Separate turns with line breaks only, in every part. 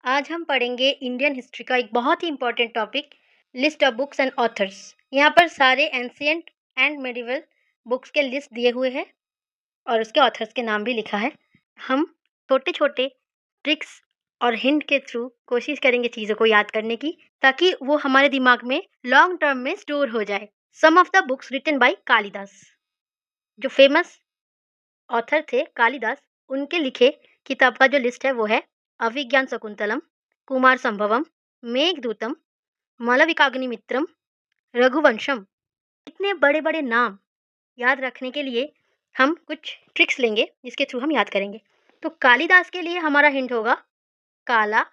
आज हम पढ़ेंगे इंडियन हिस्ट्री का एक बहुत ही important topic, list of books and authors. यहाँ पर सारे एंशियंट एंड मेडिवल बुक्स के लिस्ट दिए हुए हैं और उसके ऑथर्स के नाम भी लिखा है। हम छोटे छोटे ट्रिक्स और हिंट के थ्रू कोशिश करेंगे चीज़ों को याद करने की, ताकि वो हमारे दिमाग में लॉन्ग टर्म में स्टोर हो जाए। Some of the books written by Kalidas, जो फेमस ऑथर थे कालिदास, उनके लिखे किताब का जो लिस्ट है वो है अभिज्ञान शकुंतलम, कुमार संभवम, मेघदूतम, मालविकाग्निमित्रम, रघुवंशम। इतने बड़े बड़े नाम याद रखने के लिए हम कुछ ट्रिक्स लेंगे जिसके थ्रू हम याद करेंगे। तो कालिदास के लिए हमारा हिंट होगा काला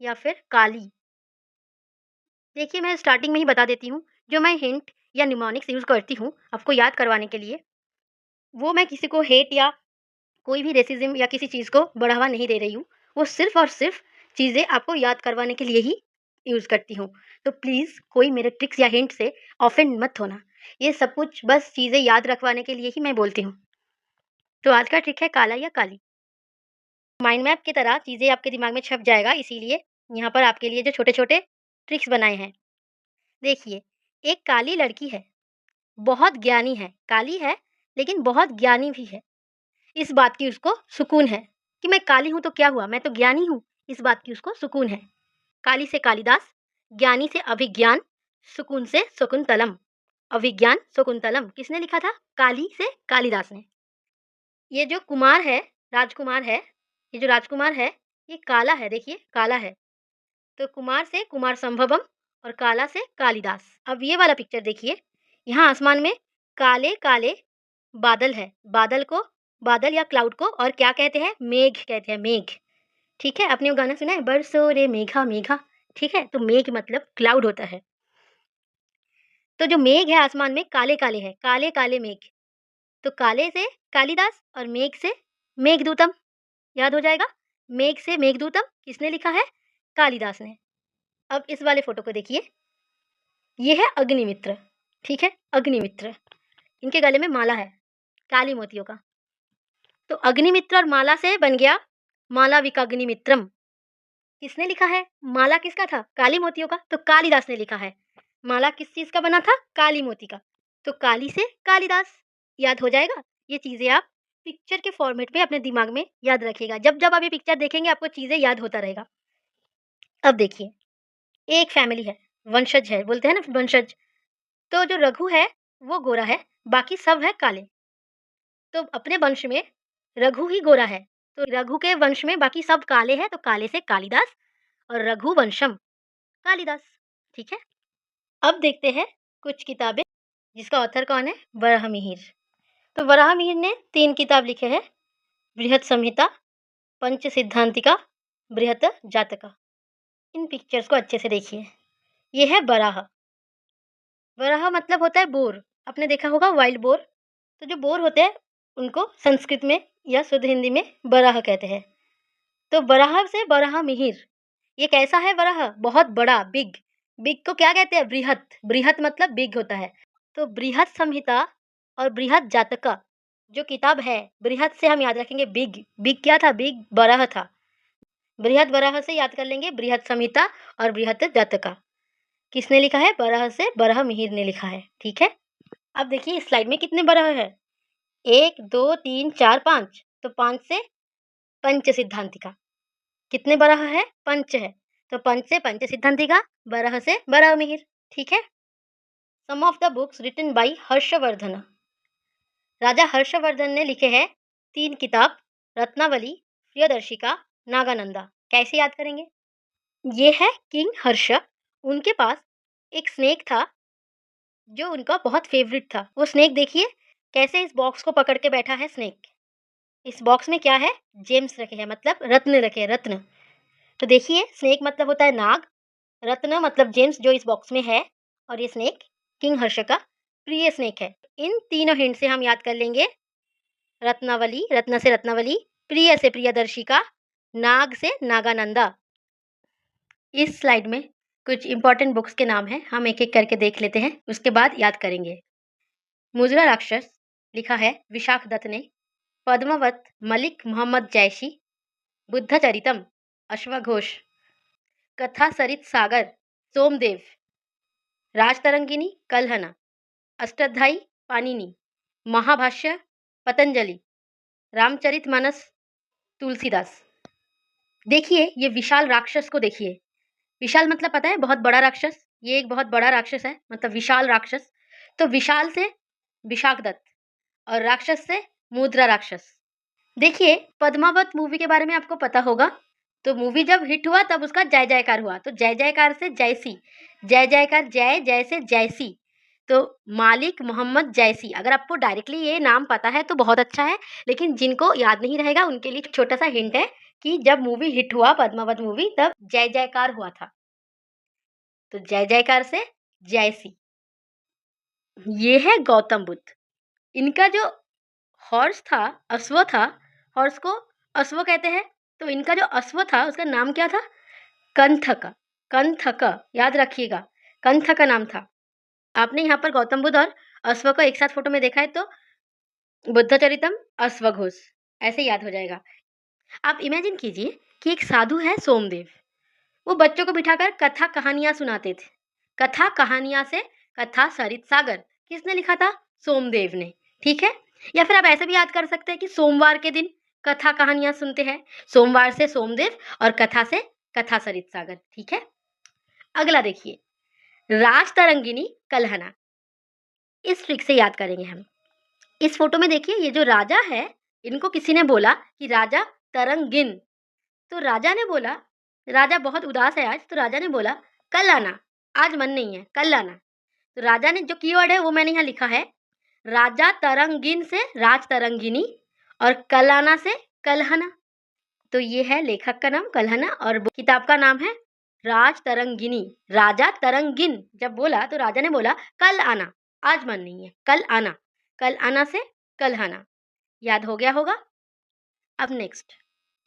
या फिर काली। देखिए, मैं स्टार्टिंग में ही बता देती हूँ, जो मैं हिंट या निमोनिक्स यूज़ करती हूँ आपको याद करवाने के लिए, वो मैं किसी को हेट या कोई भी रेसिज्म या किसी चीज़ को बढ़ावा नहीं दे रही हूँ। वो सिर्फ़ और सिर्फ़ चीज़ें आपको याद करवाने के लिए ही यूज़ करती हूँ। तो प्लीज़ कोई मेरे ट्रिक्स या हिंट से ऑफेंड मत होना। ये सब कुछ बस चीज़ें याद रखवाने के लिए ही मैं बोलती हूँ। तो आज का ट्रिक है काला या काली। माइंड मैप की तरह चीज़ें आपके दिमाग में छप जाएगा, इसीलिए यहाँ पर आपके लिए जो छोटे-छोटे ट्रिक्स बनाए हैं। देखिए, एक काली लड़की है, बहुत ज्ञानी है, काली है लेकिन बहुत ज्ञानी भी है। इस बात की उसको सुकून है कि मैं काली हूँ तो क्या हुआ, मैं तो ज्ञानी हूँ। इस बात की उसको सुकून है। काली से कालिदास, ज्ञानी से अभिज्ञान, सुकून से शकुंतलम। अभिज्ञान शकुंतलम किसने लिखा था? काली से कालिदास ने। ये जो कुमार है, राजकुमार है, ये जो राजकुमार है, ये काला है। देखिए, काला है। तो कुमार से कुमार संभवम और काला से कालिदास। अब ये वाला पिक्चर देखिए, यहाँ आसमान में काले काले बादल है। बादल को, बादल या क्लाउड को और क्या कहते हैं? मेघ कहते हैं, मेघ। ठीक है, आपने वो गाना सुना है, बरसो रे मेघा मेघा। ठीक है, तो मेघ मतलब क्लाउड होता है। तो जो मेघ है आसमान में काले काले है, काले काले मेघ। तो काले से कालिदास और मेघ से मेघदूतम। याद हो जाएगा। मेघ से मेघदूतम किसने लिखा है? कालिदास ने। अब इस वाले फोटो को देखिए, ये है अग्निमित्र। ठीक है, अग्निमित्र। इनके गले में माला है काली मोतियों का। तो अग्निमित्र और माला से बन गया मालाविकाग्निमित्रम। किसने लिखा है? माला किसका था? काली मोतियों का। तो कालिदास ने लिखा है। माला किस चीज का बना था? काली मोती का। तो काली से कालिदास। याद हो जाएगा। ये चीजें आप पिक्चर के फॉर्मेट में अपने दिमाग में याद रखिएगा। जब जब आप ये पिक्चर देखेंगे आपको चीजें याद होता रहेगा। अब देखिए, एक फैमिली है, वंशज है, बोलते हैं ना वंशज। तो जो रघु है वो गोरा है, बाकी सब है काले। तो अपने वंश में रघु ही गोरा है, तो रघु के वंश में बाकी सब काले हैं, तो काले से कालिदास और रघुवंशम कालिदास। ठीक है। अब देखते हैं कुछ किताबें जिसका ऑथर कौन है? वराहमिहिर। तो वराहमिहिर ने 3 किताब लिखे हैं, बृहत संहिता, पंच सिद्धांतिका, बृहत जातका। इन पिक्चर्स को अच्छे से देखिए। ये है बराह। बराह मतलब होता है बोर। आपने देखा होगा वाइल्ड बोर। तो जो बोर होते हैं उनको संस्कृत में या शुद्ध हिंदी में बराह कहते हैं। तो बराह से बराहमिहिर। ये कैसा है बराह? बहुत बड़ा, बिग। बिग को क्या कहते हैं? बृहत। बृहत मतलब बिग होता है। तो बृहत संहिता और बृहत जातका जो किताब है, बृहत से हम याद रखेंगे बिग। बिग क्या था? बिग बराह था। बृहत बराह से याद कर लेंगे बृहत संहिता और बृहत जातका। किसने लिखा है? बराह से बराहमिहिर ने लिखा है। ठीक है। अब देखिए इस स्लाइड में कितने बराह है? 1 2 3 4 5। तो 5 से पंच सिद्धांतिका। कितने बराह है? पंच है। तो पंच से पंच सिद्धांतिका, बराह से बराहमिहिर। ठीक है। Some of the books written by Harshavardhan. राजा हर्षवर्धन ने लिखे हैं 3 किताब, रत्नावली, प्रियदर्शिका, नागानंदा। कैसे याद करेंगे? ये है किंग हर्ष। उनके पास एक स्नेक था जो उनका बहुत फेवरेट था। वो स्नेक देखिए कैसे इस बॉक्स को पकड़ के बैठा है स्नेक। इस बॉक्स में क्या है? जेम्स रखे हैं, मतलब रत्न रखे हैं, रत्न। तो देखिए, स्नेक मतलब होता है नाग, रत्न मतलब जेम्स जो इस बॉक्स में है, और ये स्नेक किंग हर्ष का प्रिय स्नेक है। इन तीनों हिंट से हम याद कर लेंगे रत्नावली, रत्न से रत्नावली, प्रिय से प्रियदर्शिका, नाग से नागानंदा। इस स्लाइड में कुछ इंपॉर्टेंट बुक्स के नाम हैं, हम एक एक करके देख लेते हैं, उसके बाद याद करेंगे। मुजरा राक्षस लिखा है विशाख दत्त ने। पद्मावत मलिक मोहम्मद जैशी। बुद्ध चरितम अश्वघोष। कथा सरित सागर सोमदेव। राजतरंगिणी कल्हना। अष्टाध्यायी पाणिनि। महाभाष्य पतंजलि। रामचरितमानस तुलसीदास। देखिए ये विशाल राक्षस को देखिए। विशाल मतलब पता है बहुत बड़ा राक्षस। ये एक बहुत बड़ा राक्षस है, मतलब विशाल राक्षस। तो विशाल से विशाखदत्त और राक्षस से मुद्रा राक्षस। देखिए पद्मावत मूवी के बारे में आपको पता होगा। तो मूवी जब हिट हुआ तब उसका जय जयकार हुआ। तो जय जयकार से जयसी, जय जयकार, जय जय से जयसी। तो मालिक मोहम्मद जयसी। अगर आपको डायरेक्टली ये नाम पता है तो बहुत अच्छा है, लेकिन जिनको याद नहीं रहेगा उनके लिए छोटा सा हिंट है कि जब मूवी हिट हुआ पद्मावत मूवी तब जय जयकार हुआ था। तो जय जयकार से जयसी। ये है गौतम बुद्ध। इनका जो हॉर्स था, अश्व था, हॉर्स को अश्व कहते हैं। तो इनका जो अश्व था उसका नाम क्या था? कंथक। कंथक याद रखिएगा, कंथक नाम था। आपने यहाँ पर गौतम बुद्ध और अश्व को एक साथ फोटो में देखा है तो बुद्धचरितम अश्वघोष ऐसे याद हो जाएगा। आप इमेजिन कीजिए कि एक साधु है सोमदेव। वो बच्चों को बिठाकर कथा कहानियां सुनाते थे। कथा कहानियां से कथा सरित सागर किसने लिखा था? सोमदेव ने। ठीक है, या फिर आप ऐसे भी याद कर सकते हैं कि सोमवार के दिन कथा कहानियां सुनते हैं। सोमवार से सोमदेव और कथा से कथा सरित सागर। ठीक है, अगला देखिए, राजतरंगिणी कल्हना। इस ट्रिक से याद करेंगे हम। इस फोटो में देखिए ये जो राजा है, इनको किसी ने बोला कि राजा तरंगिन। तो राजा ने बोला, राजा बहुत उदास है आज, तो राजा ने बोला कल आना, आज मन नहीं है, कल आना। तो राजा ने जो कीवर्ड है वो मैंने यहाँ लिखा है, राजा तरंगिन से राज तरंगिनी और कल आना से कलहना। तो ये है लेखक का नाम कलहना और किताब का नाम है राज तरंगिनी। राजा तरंगिन जब बोला तो राजा ने बोला कल आना, आज मन नहीं है, कल आना। कल आना से कलहना। याद हो गया होगा। अब नेक्स्ट,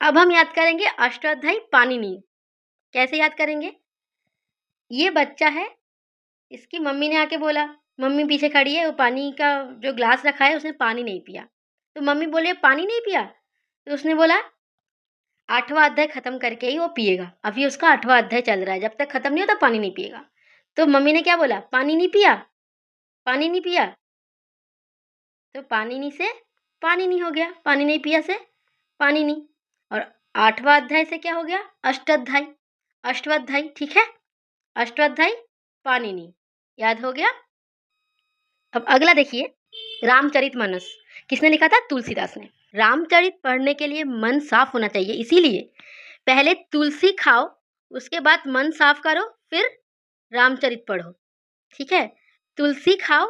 अब हम याद करेंगे अष्टाध्यायी पाणिनि। कैसे याद करेंगे? ये बच्चा है, इसकी मम्मी ने आके बोला, मम्मी पीछे खड़ी है, वो पानी का जो ग्लास रखा है उसने पानी नहीं पिया। तो मम्मी बोले पानी नहीं पिया? तो उसने बोला 8वां अध्याय खत्म करके ही वो पिएगा। अभी उसका 8वां अध्याय चल रहा है, जब तक खत्म नहीं होता पानी नहीं पिएगा। तो मम्मी ने क्या बोला? पानी नहीं पिया, पानी नहीं पिया। तो पानी नहीं से पानी नहीं हो गया, पानी नहीं पिया से पानी नहीं। और 8वां अध्याय से क्या हो गया? अष्टाध्यायी। अष्टाध्यायी, ठीक है, अष्टाध्यायी पाणिनि। याद हो गया। अब अगला देखिए, रामचरितमानस किसने लिखा था? तुलसीदास ने। रामचरित पढ़ने के लिए मन साफ होना चाहिए, इसीलिए पहले तुलसी खाओ, उसके बाद मन साफ करो, फिर रामचरित पढ़ो। ठीक है, तुलसी खाओ,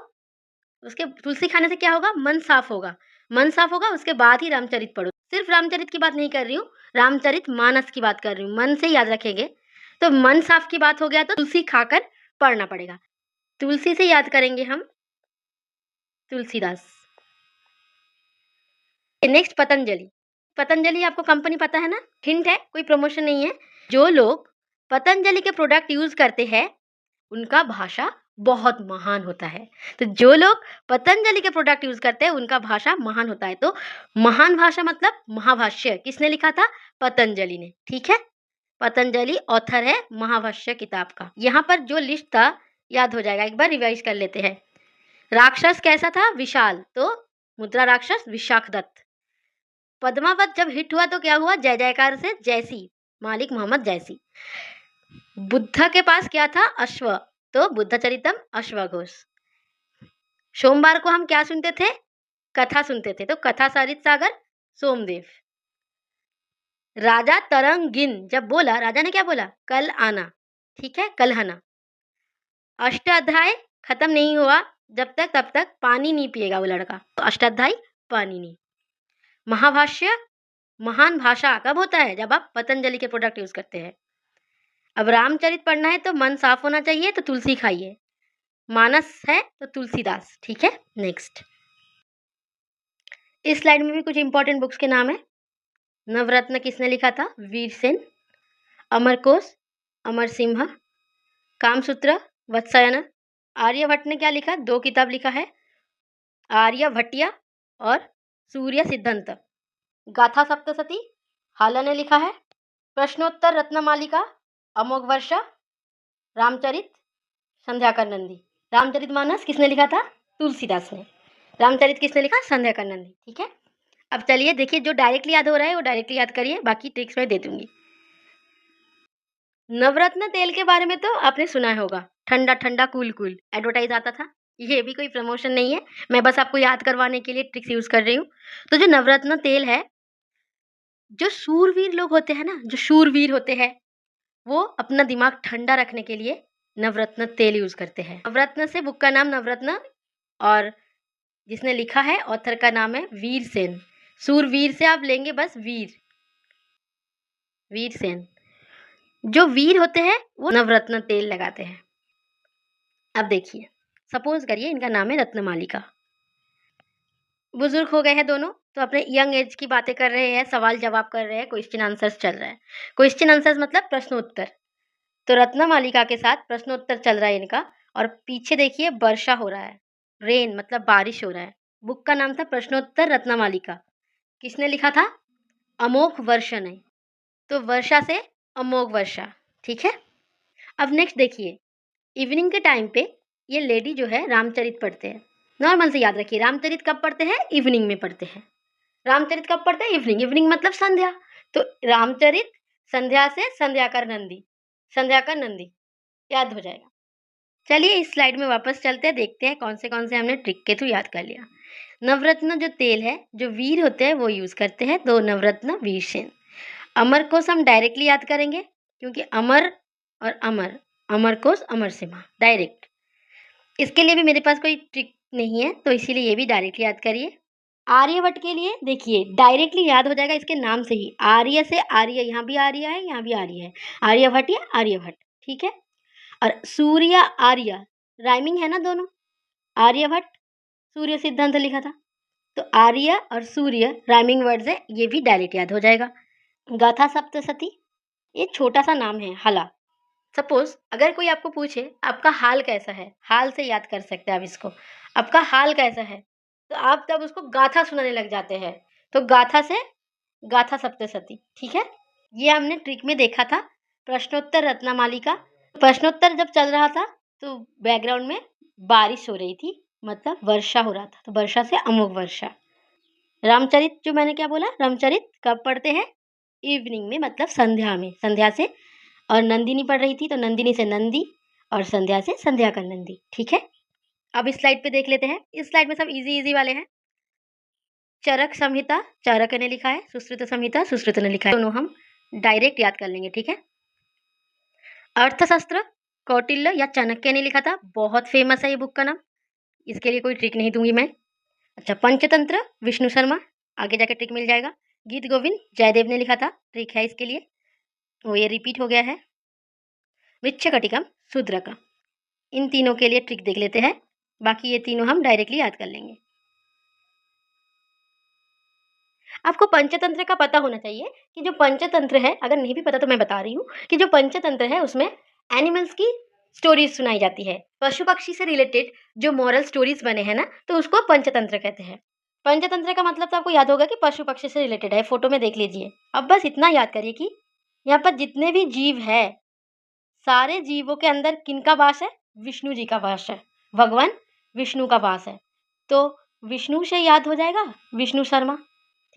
उसके तुलसी खाने से क्या होगा? मन साफ होगा। मन साफ होगा उसके बाद ही रामचरित पढ़ो। सिर्फ रामचरित की बात नहीं कर रही हूँ, रामचरित मानस की बात कर रही हूँ। मन से याद रखेंगे। तो मन साफ की बात हो गया तो तुलसी खाकर पढ़ना पड़ेगा। तुलसी से याद करेंगे हम तुलसीदास। नेक्स्ट पतंजलि। पतंजलि आपको कंपनी पता है ना? हिंट है, कोई प्रमोशन नहीं है। जो लोग पतंजलि के प्रोडक्ट यूज करते हैं उनका भाषा बहुत महान होता है। तो जो लोग पतंजलि के प्रोडक्ट यूज करते हैं उनका भाषा महान होता है। तो महान भाषा मतलब महाभाष्य किसने लिखा था? पतंजलि ने। ठीक है, पतंजलि ऑथर है महाभाष्य किताब का। यहाँ पर जो लिस्ट था याद हो जाएगा, एक बार रिवाइज कर लेते हैं। राक्षस कैसा था? विशाल। तो मुद्रा राक्षस विशाखदत्त। पद्मावत जब हिट हुआ तो क्या हुआ? जय जयकार से जयसी, मालिक मोहम्मद जयसी। बुद्ध के पास क्या था? अश्व। तो बुद्धचरितम अश्वघोष। सोमवार को हम क्या सुनते थे? कथा सुनते थे। तो कथा सरित सागर सोमदेव। राजा तरंगिन जब बोला, राजा ने क्या बोला? कल आना। ठीक है, कलहना। अष्टाध्याय खत्म नहीं हुआ जब तक तब तक पानी नहीं पिएगा वो लड़का। तो अष्टाध्यायी पानी नहीं। महाभाष्य महान भाषा कब होता है? जब आप पतंजलि के प्रोडक्ट यूज करते हैं। अब रामचरित पढ़ना है तो मन साफ होना चाहिए, तो तुलसी खाइए। मानस है तो तुलसीदास। ठीक है, नेक्स्ट। इस स्लाइड में भी कुछ इंपॉर्टेंट बुक्स के नाम है। नवरत्न किसने लिखा था? वीरसेन। अमरकोश अमर सिंह। कामसूत्र वत्सायन। आर्यभट्ट ने क्या लिखा? 2 किताब लिखा है, आर्यभट्टिया और सूर्य सिद्धांत। गाथा सप्तशती हाल ने लिखा है। प्रश्नोत्तर रत्नमालिका, अमोघ वर्षा, रामचरित, संध्याकर नंदी। रामचरितमानस किसने लिखा था? तुलसीदास ने। रामचरित किसने लिखा? संध्याकर नंदी। ठीक है, अब चलिए देखिए, जो डायरेक्टली याद हो रहा है वो डायरेक्टली याद करिए, बाकी ट्रिक्स मैं दे दूंगी। नवरत्न तेल के बारे में तो आपने सुना होगा, ठंडा ठंडा कूल कूल एडवर्टाइज आता था। ये भी कोई प्रमोशन नहीं है, मैं बस आपको याद करवाने के लिए ट्रिक्स यूज कर रही हूँ। तो जो नवरत्न तेल है, जो शूरवीर लोग होते हैं ना, जो शूरवीर होते हैं, वो अपना दिमाग ठंडा रखने के लिए नवरत्न तेल यूज करते हैं। नवरत्न से बुक का नाम नवरत्न, और जिसने लिखा है ऑथर का नाम है वीर सेन। सूरवीर से आप लेंगे बस वीर, वीर सेन। जो वीर होते हैं वो नवरत्न तेल लगाते हैं। अब देखिए, सपोज करिए इनका नाम है रत्नमालिका। बुजुर्ग हो गए हैं दोनों, तो अपने यंग एज की बातें कर रहे हैं, सवाल जवाब कर रहे हैं, क्वेश्चन आंसर्स चल रहा है। क्वेश्चन आंसर्स मतलब प्रश्नोत्तर। तो रत्नमालिका के साथ प्रश्नोत्तर चल रहा है इनका, और पीछे देखिए वर्षा हो रहा है, रेन मतलब बारिश हो रहा है। बुक का नाम था प्रश्नोत्तर रत्नमालिका। किसने लिखा था? अमोघ वर्षा ने। तो वर्षा से अमोघ वर्षा। ठीक है, अब नेक्स्ट देखिए, इवनिंग के टाइम पे ये लेडी जो है रामचरित पढ़ते हैं। नॉर्मल से याद रखिए, रामचरित कब पढ़ते हैं? इवनिंग में पढ़ते हैं। रामचरित कब पढ़ते हैं? इवनिंग। इवनिंग मतलब संध्या। तो रामचरित संध्या से संध्याकर नंदी, संध्याकर नंदी याद हो जाएगा। चलिए इस स्लाइड में वापस चलते हैं, देखते हैं कौन से हमने ट्रिक के थ्रू याद कर लिया। नवरत्न जो तेल है, जो वीर होते हैं वो यूज करते हैं, दो नवरत्न वीरसेन। अमर कोश हम डायरेक्टली याद करेंगे, क्योंकि अमर और अमर, अमर कोश अमर सिम्हा डायरेक्ट। इसके लिए भी मेरे पास कोई ट्रिक नहीं है, तो इसीलिए ये भी डायरेक्टली याद करिए। आर्यभट्ट के लिए देखिए डायरेक्टली याद हो जाएगा इसके नाम से ही, आर्य से आर्य, यहाँ भी आर्य है यहाँ भी आर्य है, आर्यभट्ट या आर्यभट्ट। ठीक है, और सूर्य आर्य राइमिंग है ना दोनों, आर्यभट्ट सूर्य सिद्धांत लिखा था, तो आर्य और सूर्य राइमिंग वर्ड्स है, ये भी डायरेक्ट याद हो जाएगा। गाथा सप्तशती, ये छोटा सा नाम है हला। सपोज अगर कोई आपको पूछे आपका हाल कैसा है, हाल से याद कर सकते हैं आप इसको, आपका हाल कैसा है, तो आप तब उसको गाथा सुनाने लग जाते हैं। तो गाथा से गाथा सप्तशती। ठीक है, ये हमने ट्रिक में देखा था। प्रश्नोत्तर रत्नमालिका, प्रश्नोत्तर जब चल रहा था तो बैकग्राउंड में बारिश हो रही थी, मतलब वर्षा हो रहा था, तो वर्षा से अमोघ वर्षा। रामचरित जो मैंने क्या बोला, रामचरित कब पढ़ते हैं? इवनिंग में, मतलब संध्या में, संध्या से। और नंदिनी पढ़ रही थी तो नंदिनी से नंदी, और संध्या से संध्या कर नंदी। ठीक है, अब इस स्लाइड पे देख लेते हैं। इस स्लाइड में सब इजी इजी वाले हैं। चरक संहिता चरक ने लिखा है, सुश्रुत संहिता सुश्रुत ने लिखा है, दोनों हम डायरेक्ट याद कर लेंगे। ठीक है, अर्थशास्त्र कौटिल्य या चाणक्य ने लिखा था, बहुत फेमस है ये बुक का नाम, इसके लिए कोई ट्रिक नहीं दूंगी मैं। अच्छा, पंचतंत्र विष्णु शर्मा, आगे जाके ट्रिक मिल जाएगा। गीत गोविंद जयदेव ने लिखा था, ट्रिक है इसके लिए, वो ये रिपीट हो गया है। वृक्षकटिकम शूद्र का, इन तीनों के लिए ट्रिक देख लेते हैं, बाकी ये तीनों हम डायरेक्टली याद कर लेंगे। आपको पंचतंत्र का पता होना चाहिए कि जो पंचतंत्र है, अगर नहीं भी पता तो मैं बता रही हूँ कि जो पंचतंत्र है उसमें एनिमल्स की स्टोरीज सुनाई जाती है, पशु पक्षी से रिलेटेड जो मॉरल स्टोरीज बने हैं ना, तो उसको पंचतंत्र कहते हैं। पंचतंत्र का मतलब तो आपको याद होगा कि पशु पक्षी से रिलेटेड है, फोटो में देख लीजिए। अब बस इतना याद करिए कि यहाँ पर जितने भी जीव है, सारे जीवों के अंदर किनका वास है? विष्णु जी का वास है, भगवान विष्णु का वास है। तो विष्णु से याद हो जाएगा विष्णु शर्मा।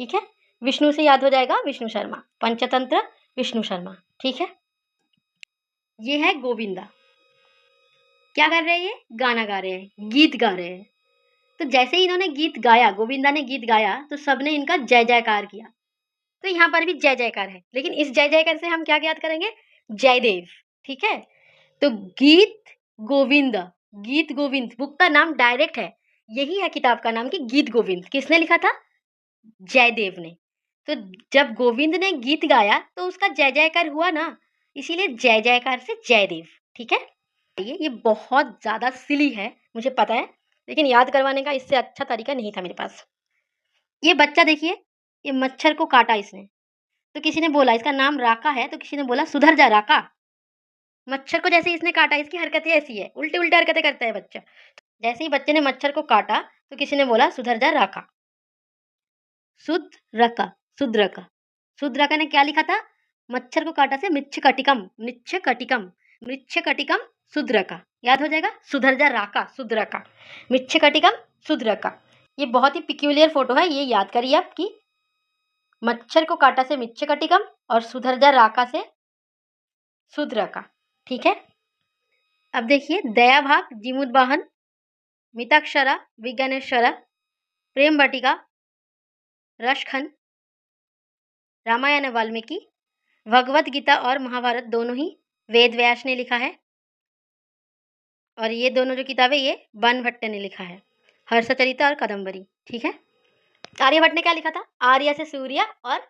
ठीक है, विष्णु से याद हो जाएगा विष्णु शर्मा, पंचतंत्र विष्णु शर्मा। ठीक है, ये है गोविंदा, क्या कर रहे हैं? ये गाना गा रहे हैं, गीत गा रहे हैं। तो जैसे ही इन्होंने गीत गाया, गोविंदा ने गीत गाया, तो सबने इनका जय जयकार किया। तो यहाँ पर भी जय जयकार है, लेकिन इस जय जयकार से हम क्या याद करेंगे? जयदेव। ठीक है, तो गीत गोविंद, गीत गोविंद बुक का नाम डायरेक्ट है, यही है किताब का नाम कि गीत गोविंद। किसने लिखा था? जयदेव ने। तो जब गोविंद ने गीत गाया तो उसका जय जयकार हुआ ना, इसीलिए जय जयकार से जयदेव। ठीक है, ये बहुत ज्यादा सिली है मुझे पता है, लेकिन याद करवाने का इससे अच्छा तरीका नहीं था मेरे पास। ये बच्चा देखिए, ये मच्छर को काटा इसने, तो किसी ने बोला इसका नाम राका है, तो किसी ने बोला सुधर जा राका। मच्छर को जैसे इसने काटा, इसकी हरकतें ऐसी है, उल्टी उल्टी हरकतें करता है बच्चा। जैसे ही बच्चे ने मच्छर को काटा तो किसी ने बोला सुधर जा राका। शुद्रका, शुद्रका, शुद्रका ने क्या लिखा था? मच्छर को काटा से मृच्छकटिकम, मृच्छकटिकम, मृच्छकटिकम शूद्रका, याद हो जाएगा। सुधरजा राका, शूद्रका, मृच्छकटिकम शूद्रका। ये बहुत ही पिक्यूलियर फोटो है, ये याद करिए आप कि मच्छर को काटा से मृच्छकटिकम और सुधरजा राका से शूद्रका। ठीक है। अब देखिए दयाभाग, जीमूतवाहन, मिताक्षरा, विज्ञानेश्वरा, प्रेम वाटिका, रसखन, रामायण वाल्मीकि, भगवत गीता और महाभारत दोनों ही वेद व्यास ने लिखा है। और ये दोनों जो किताबें ये बाणभट्ट ने लिखा है, हर्षचरिता और कादम्बरी। ठीक है। आर्यभट्ट ने क्या लिखा था? आर्य से सूर्य और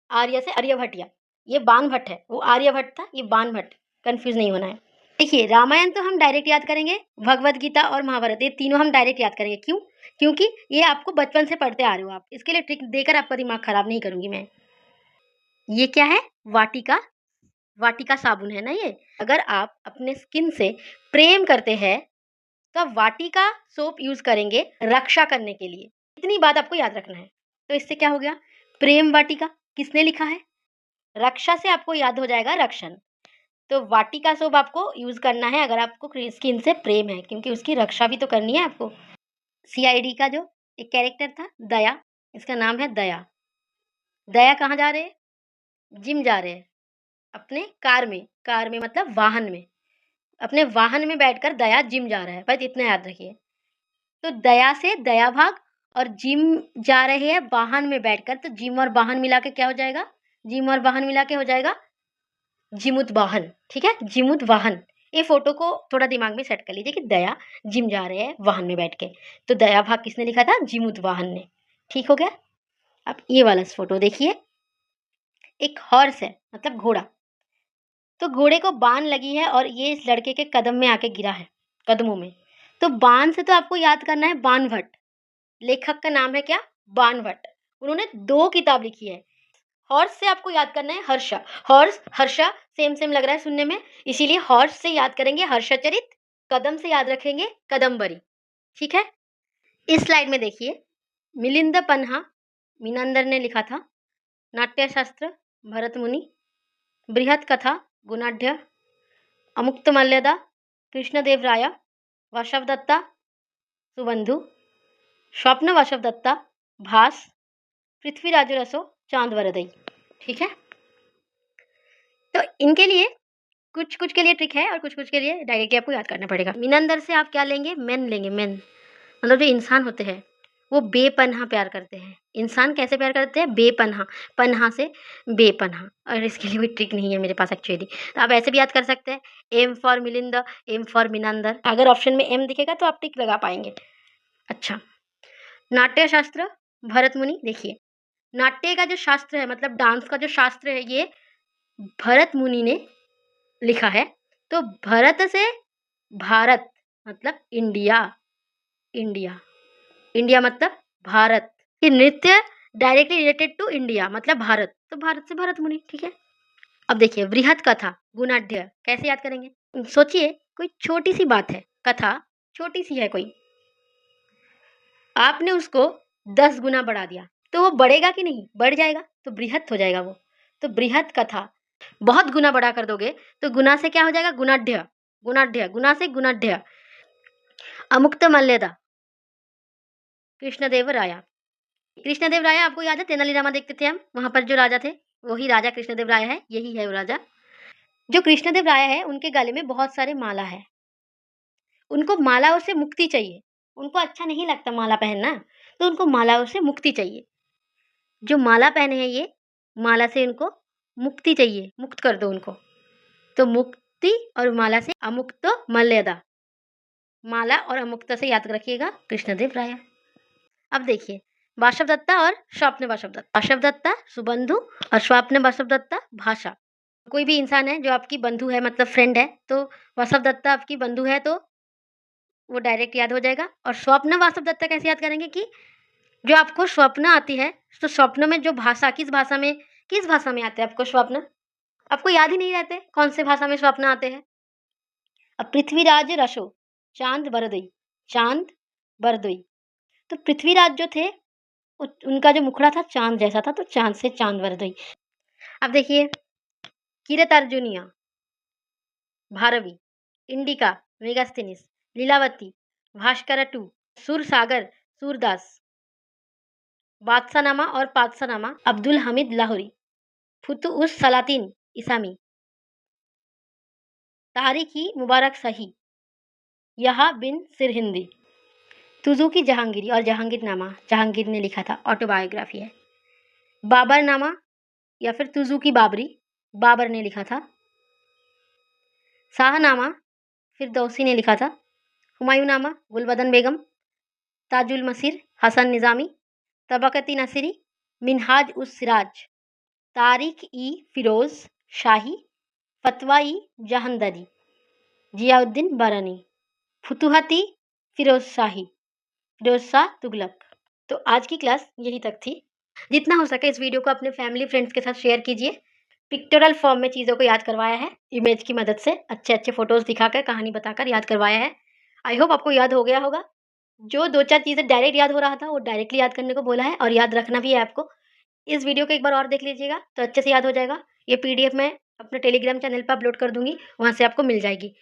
आर्य से आर्यभट्टिया। ये बाणभट्ट है, वो आर्यभट्ट था, ये बाणभट्ट, कंफ्यूज नहीं होना है। देखिए रामायण तो हम डायरेक्ट याद करेंगे, भगवत गीता और महाभारत ये तीनों हम डायरेक्ट याद करेंगे। क्यों? क्योंकि ये आपको बचपन से पढ़ते आ रहे हो आप, इसके लिए ट्रिक देकर आपका दिमाग खराब नहीं करूंगी मैं। ये क्या है? वाटिका, वाटिका साबुन है ना ये। अगर आप अपने स्किन से प्रेम करते हैं तो आप वाटिका सोप यूज करेंगे रक्षा करने के लिए। इतनी बात आपको याद रखना है। तो इससे क्या हो गया? प्रेम वाटिका किसने लिखा है? रक्षा से आपको याद हो जाएगा रक्षण। तो वाटिका सोप आपको यूज करना है अगर आपको स्किन से प्रेम है, क्योंकि उसकी रक्षा भी तो करनी है आपको। सीआईडी का जो एक कैरेक्टर था दया, इसका नाम है दया। दया कहाँ जा रहे हैं? जिम जा रहे हैं अपने कार में, कार में मतलब वाहन में, अपने वाहन में बैठकर दया जिम जा रहा है, बस इतना याद रखिए। तो दया से दया भाग और जिम जा रहे हैं वाहन में बैठकर, तो जिम और वाहन मिला के क्या हो जाएगा? जिम और वाहन मिला के हो जाएगा जिमुत वाहन। ठीक है, जिमुत वाहन। ये फोटो को थोड़ा दिमाग में सेट कर लीजिए कि दया जिम जा रहे हैं वाहन में बैठ के, तो दया भाग किसने लिखा था? जिमुत वाहन ने। ठीक हो गया। अब ये वाला फोटो देखिए, एक हॉर्स है मतलब घोड़ा, तो घोड़े को बान लगी है और ये इस लड़के के कदम में आके गिरा है, कदमों में। तो बान से तो आपको याद करना है बाणभट्ट, लेखक का नाम है क्या? बाणभट्ट। उन्होंने 2 किताब लिखी है। हॉर्स से आपको याद करना है Harsha, horse Harsha same same लग रहा है सुनने में, इसीलिए हॉर्स से याद करेंगे हर्षचरित, कदम से याद रखेंगे कदम्बरी। ठीक है। इस स्लाइड में देखिए, मिलिंद पन्हा मीनंदर ने लिखा था, नाट्यशास्त्र भरत मुनि, बृहत कथा गुणाढ्य, अमुक्तमाल्यदा कृष्णदेव राय, वासवदत्ता सुबंधु, स्वप्न वासवदत्ता भास, पृथ्वीराज रसो चांद वरदई। ठीक है। तो इनके लिए कुछ कुछ के लिए ट्रिक है और कुछ कुछ के लिए डायरेक्टली आपको याद करना पड़ेगा। मीनंदर से आप क्या लेंगे? मेन लेंगे, मेन मतलब जो इंसान होते हैं वो बेपनाह प्यार करते हैं। इंसान कैसे प्यार करते हैं? बेपनाह, पन्हा से बेपनाह। और इसके लिए कोई ट्रिक नहीं है मेरे पास एक्चुअली, तो आप ऐसे भी याद कर सकते हैं, M for Milind, M for Menander. अगर ऑप्शन में एम दिखेगा तो आप टिक लगा पाएंगे। अच्छा, नाट्य शास्त्र भरत मुनि। देखिए नाट्य का जो शास्त्र है मतलब डांस का जो शास्त्र है ये भरत मुनि ने लिखा है। तो भरत से भारत मतलब इंडिया, इंडिया, इंडिया मतलब भारत। ये नृत्य डायरेक्टली रिलेटेड टू इंडिया मतलब भारत, तो भारत से भरत मुनि। ठीक है। अब देखिए बृहत कथा गुणाढ्य कैसे याद करेंगे? सोचिए कोई छोटी सी बात है, कथा छोटी सी है कोई, आपने उसको 10 गुना बढ़ा दिया तो वो बढ़ेगा कि नहीं? बढ़ जाएगा, तो बृहत हो जाएगा वो। तो बृहत कथा बहुत गुना बढ़ा कर दोगे तो गुना से क्या हो जाएगा? गुणाढ्य, गुणाढ्य, गुना से गुणाढ्य। अमुक्त मल्यदा कृष्णदेव राया। कृष्णदेव राय आपको याद है तेनालीरामा देखते थे हम, वहां पर जो राजा थे वही राजा कृष्णदेव राय है, यही है वो राजा। जो कृष्णदेव राय है उनके गले में बहुत सारे माला है, उनको मालाओं से मुक्ति चाहिए, उनको अच्छा नहीं लगता माला पहनना, तो उनको मालाओं से मुक्ति चाहिए। जो माला पहने हैं ये माला से इनको मुक्ति चाहिए, मुक्त कर दो उनको। तो मुक्ति और माला से अमुक्त मल्यदा, माला और अमुक्त से याद रखिएगा कृष्णदेव राय। अब देखिए वासवदत्ता और स्वप्न वासवदत्ता, वासवदत्ता सुबंधु और स्वप्न वासवदत्ता भाषा। कोई भी इंसान है जो आपकी बंधु है मतलब फ्रेंड है, तो वासवदत्ता आपकी बंधु है तो वो डायरेक्ट याद हो जाएगा। और स्वप्न वासवदत्ता कैसे याद करेंगे कि जो आपको स्वप्न आती है, तो स्वप्न में जो भाषा किस भाषा में आते हैं आपको स्वप्न? आपको याद ही नहीं रहते कौन से भाषा में स्वप्न आते हैं। अब पृथ्वीराज रसो चांद बरदई, चांद बरदई। तो पृथ्वीराज जो थे उनका जो मुखड़ा था चांद जैसा था, तो चांद से चांद बरदई। अब देखिए किरतार्जुनिया, भारवी, इंडिका, मेगास्थेनिस, लीलावती, भास्करटू, सुरसागर, सूरदास, बादशाहनामा और पातशाहनामा, अब्दुल हमीद लाहौरी, फुतुह सलातीन, इसामी, तारिक-ई मुबारक शाही, यहा बिन सिरहिंदी, तुज़ुकी जहांगीरी और जहांगीरनामा, जहांगीर ने लिखा था, ऑटोबायोग्राफी है। बाबरनामा या फिर तुज़ुकी बाबरी, बाबर ने लिखा था। शाहनामा फिरदौसी ने लिखा था। हुमायूंनामा गुलबदन बेगम, ताजुल मसीर हसन निज़ामी, तबकती नसीरी, मिनहाज उस सिराज, तारिक-ई फिरोज शाही, फतवा-ई जहांदरी, जियाउद्दीन बारानी, फुतुहत-ई फिरोज शाही, फिरोज शाह तुगलक। तो आज की क्लास यही तक थी। जितना हो सके इस वीडियो को अपने फैमिली फ्रेंड्स के साथ शेयर कीजिए। पिक्टोरल फॉर्म में चीज़ों को याद करवाया है, इमेज की मदद से अच्छे-अच्छे फ़ोटोज़ दिखाकर, कहानी बताकर याद करवाया है। आई होप आपको याद हो गया होगा। जो 2-4 चीज़ें डायरेक्ट याद हो रहा था, वो डायरेक्टली याद करने को बोला है और याद रखना भी है आपको। इस वीडियो को एक बार और देख लीजिएगा, तो अच्छे से याद हो जाएगा। ये पीडीएफ मैं अपने टेलीग्राम चैनल पे अपलोड कर दूँगी, वहाँ से आपको मिल जाएगी।